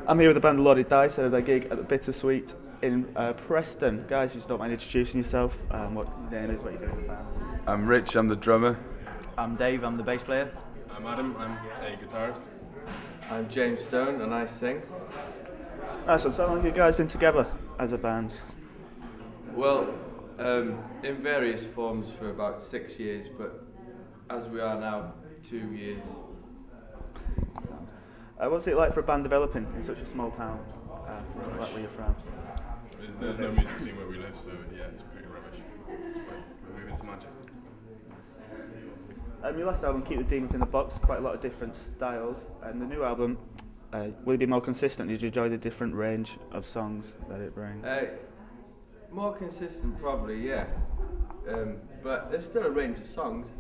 I'm here with the band Loaded Dice at their gig at the Bittersuite in Preston. Guys, you just don't mind introducing yourself, what your name is, what you're doing in the band. I'm Rich, I'm the drummer. I'm Dave, I'm the bass player. I'm Adam, I'm a guitarist. I'm James Stone and I sing. Nice one. So how long have you guys been together as a band? Well, in various forms for about 6 years, but as we are now, 2 years. What's it like for a band developing in such a small town, like where you're from? There's no music scene where we live, so yeah, it's pretty rubbish. So we're moving to Manchester. Your last album, Keep the Demons in the Box, quite a lot of different styles, and the new album, will it be more consistent? Did you enjoy the different range of songs that it brings? More consistent, probably, yeah. But there's still a range of songs.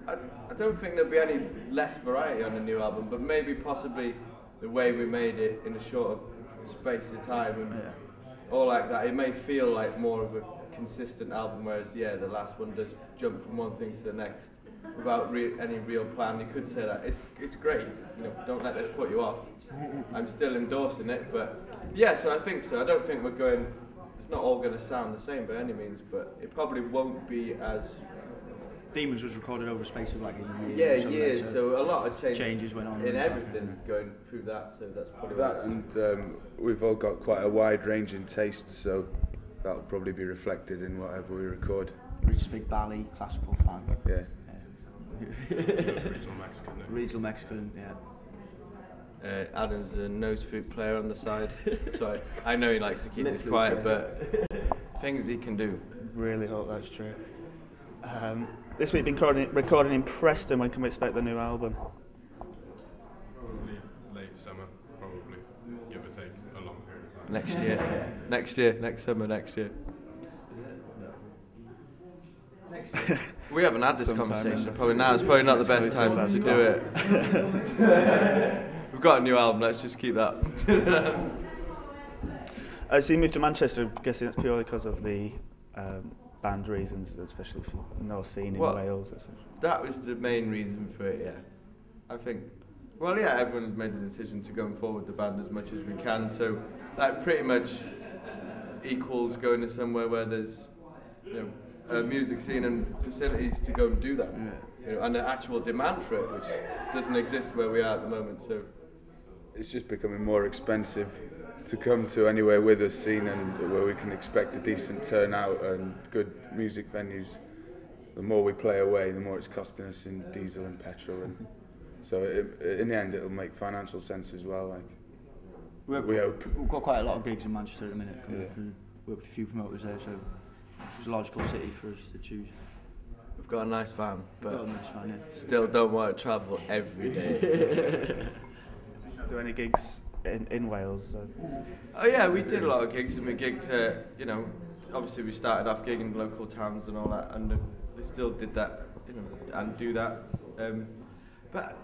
I don't think there'll be any less variety on the new album, but maybe possibly the way we made it in a shorter space of time and all like that. It may feel like more of a consistent album, whereas the last one does jump from one thing to the next without any real plan. You could say that it's great. Don't let this put you off. I'm still endorsing it, but yeah. So I think so. I don't think we're going. It's not all going to sound the same by any means, but it probably won't be as. Demons was recorded over a space of like a Yeah, year. Or years. So a lot of changes went on in everything going through that. So that's probably That and we've all got quite a wide range in tastes, so that'll probably be reflected in whatever we record. Rich is a big ballet, classical fan. Yeah. Regional Mexican. Regional Mexican, yeah. Adam's a nose flute player on the side. Sorry, I know he likes to keep this quiet, but things he can do. Really hope that's true. This week been recording in Preston. When can we expect the new album? Probably late summer, probably, give or take a long period of time. Next year, next summer, next year. We haven't had this conversation. Probably now. It's probably not the best time to do it. We've got a new album. Let's just keep that. So you moved to Manchester. I'm guessing that's purely because of the band reasons, especially if you've no scene in Wales. That was the main reason for it. Yeah, I think. Well, yeah, everyone's made the decision to go forward the band as much as we can. So that pretty much equals going to somewhere where there's a music scene and facilities to go and do that, and an actual demand for it, which doesn't exist where we are at the moment. So it's just becoming more expensive to come to anywhere with a scene and where we can expect a decent turnout and good music venues. The more we play away, the more it's costing us in diesel and petrol, and so in the end it'll make financial sense as well. We hope. We've got quite a lot of gigs in Manchester at the minute. Work with a few promoters there, so it's a logical city for us to choose. We've got a nice van, but yeah. Still don't want to travel every day. Did you not do any gigs in Wales? Oh yeah, we did a lot of gigs, and we gigged. Obviously we started off gigging in local towns and all that, and we still did that, and do that. But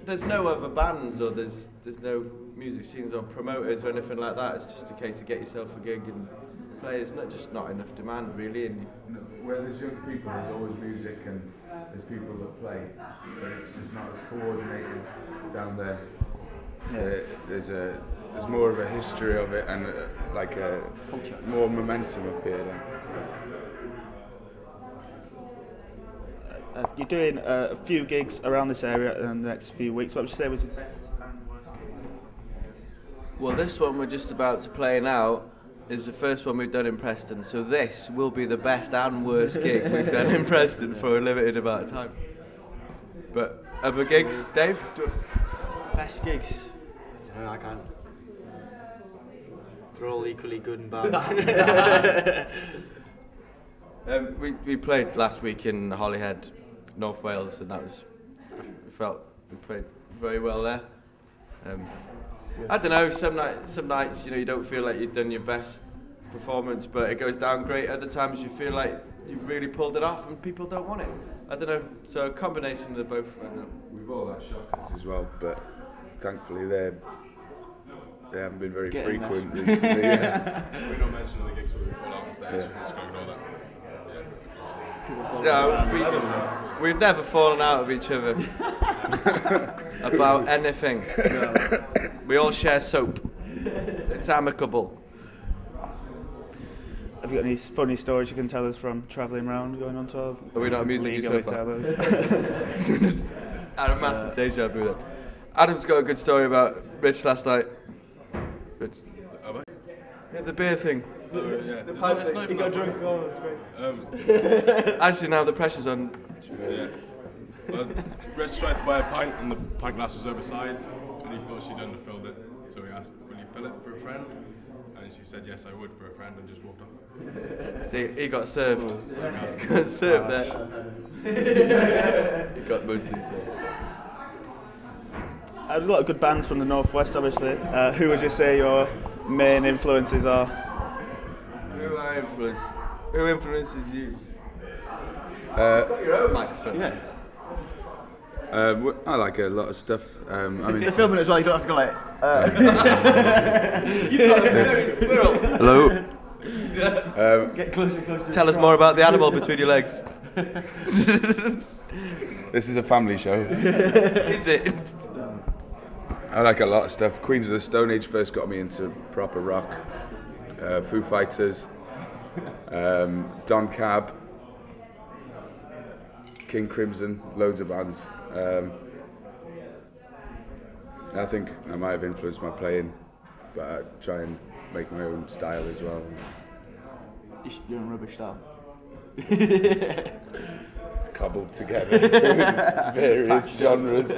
there's no other bands, or there's no music scenes or promoters or anything like that. It's just a case of get yourself a gig and play. It's not enough demand really. And where there's young people, there's always music and there's people that play, but it's just not as coordinated down there. Yeah. There's more of a history of it and like a culture, more momentum up here. You're doing a few gigs around this area in the next few weeks. What would you say was your best and worst gigs? Well, this one we're just about to play now is the first one we've done in Preston, so this will be the best and worst gig we've done in Preston for a limited amount of time. But other gigs, Dave? Best gigs? I can't. They're all equally good and bad. We played last week in Holyhead, North Wales, and I felt we played very well there. I don't know, some nights you don't feel like you've done your best performance, but it goes down great. Other times you feel like you've really pulled it off and people don't want it. I don't know, so a combination of the both. I don't know. We've all had shockers as well, but thankfully they haven't been very frequent recently. We don't mention the gigs where we fall out on stage, just go ignore that. people following around. We've never fallen out of each other about anything. No. We all share soap. It's amicable. Have you got any funny stories you can tell us from travelling around, going on tour? Are we not amusing you so far? Tell us. I had a massive deja vu then. Adam's got a good story about Rich last night. Rich. Have I? Yeah, the beer thing. Yeah. The It's pipe not thing. even He got that drunk. funny. Oh, that's great. Actually, now the pressure's on. Yeah. Well, Reg tried to buy a pint and the pint glass was oversized and he thought she'd underfilled it. So he asked, will you fill it for a friend? And she said, yes, I would for a friend, and just walked off. See, he got served. He got served there. He got mostly served. There's a lot of good bands from the Northwest, obviously. Who would you say your main influences are? Who influences you? Got your own microphone. Yeah. I like a lot of stuff. I'm It's filming as well, you don't have to go like... You've got a very squirrel. Hello. Get closer and closer. Tell us more about the animal between your legs. This is a family show. Is it? I like a lot of stuff. Queens of the Stone Age first got me into proper rock. Foo Fighters, Don Cab, King Crimson, loads of bands. I think I might have influenced my playing, but I try and make my own style as well. You're in rubbish style. It's cobbled together, various genres.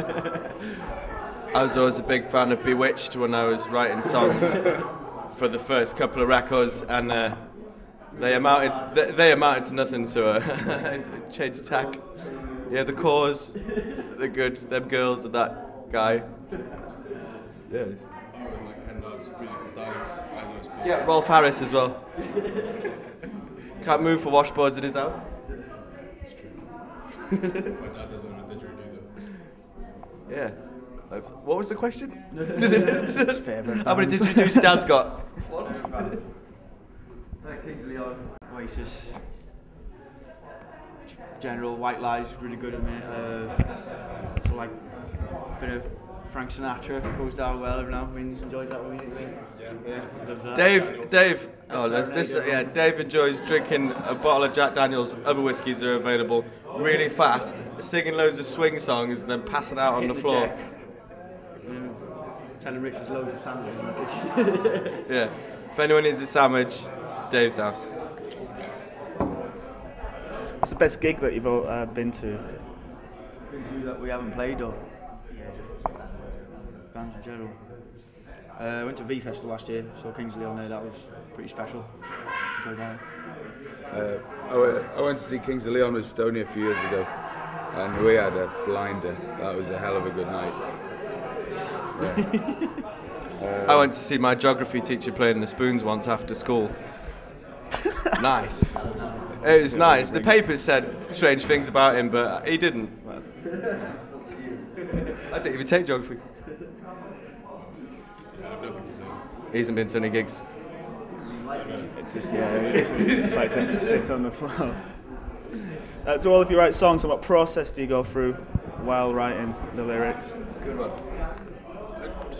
I was always a big fan of Bewitched when I was writing songs for the first couple of records, and they amounted to nothing. So I changed tack. Yeah, the Cause, they're good. Them girls and that guy. Yeah. I was like Hendard's musical stylings. Yeah, Rolf Harris as well. Can't move for washboards in his house. It's true. My dad doesn't have a didgeridoo though. Yeah. What was the question? Favourite How many bands. didgeridoos your dad's got? Kings of Leon, Oasis, General, White Lies, really good at me. So like a bit of Frank Sinatra goes down well every now and then. Enjoys that with me. Yeah, loves that. Dave. Oh, Dave enjoys drinking a bottle of Jack Daniels. Other whiskies are available. Really fast, singing loads of swing songs, and then passing out on the floor. Telling Rich there's loads of sandwiches in the kitchen. Yeah. If anyone needs a sandwich, Dave's house. What's the best gig that you've all been to? That we haven't played or? Yeah, just bands in general. I went to V Festival last year, saw Kings of Leon there, that was pretty special. Enjoyed that. I went to see Kings of Leon with Stoney a few years ago, and we had a blinder. That was a hell of a good night. Yeah. I went to see my geography teacher playing the spoons once after school. Nice. It was nice. The papers said strange things about him, but he didn't. I didn't even take geography. Yeah, I have nothing to say. He hasn't been to any gigs. It's just, it's like to sit on the floor. Do all of you write songs, and what process do you go through while writing the lyrics? Good one.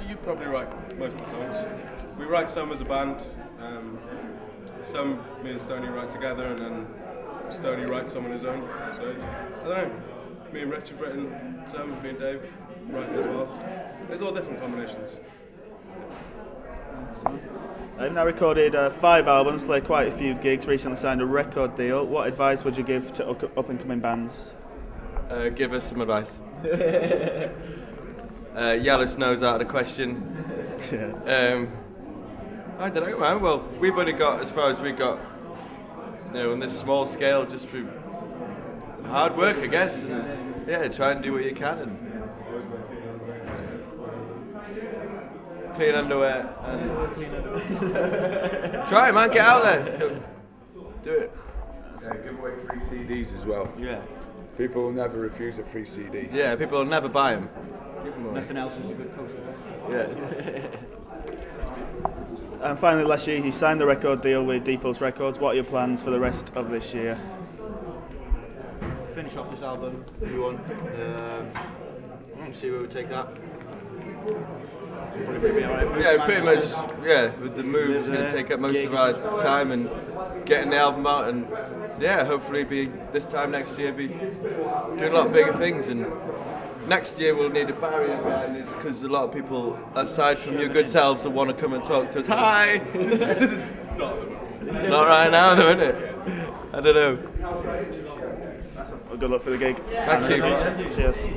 You probably write most of the songs. We write some as a band. Some me and Stoney write together, and then Stoney writes some on his own. So it's, I don't know. Me and Rich have written some. Me and Dave write as well. There's all different combinations. I've now recorded 5 albums, played quite a few gigs, recently signed a record deal. What advice would you give to up-and-coming bands? Give us some advice. Yellow Snow's out of the question. Yeah. I don't know, man. Well, we've only got as far as we got, on this small scale, just through hard work, I guess. And, yeah, try and do what you can. And clean underwear. And try, man. Get out there. Do it. Yeah, give away free CDs as well. Yeah. People will never refuse a free CD. Yeah, people will never buy them. Nothing else is a good coaster. Yeah. And finally, last year you signed the record deal with D Pulse Records. What are your plans for the rest of this year? finish off this album, new one. See where we take that. Probably be alright. Yeah, pretty much. Yeah, with the move, it's going to take up most of our time and getting the album out, and yeah, hopefully be this time next year be doing a lot bigger things. And next year we'll need a barrier behind us because a lot of people, aside from your good selves, will want to come and talk to us. Hi. Not right now, though, isn't it? I don't know. Well, good luck for the gig. Thank you. Cheers.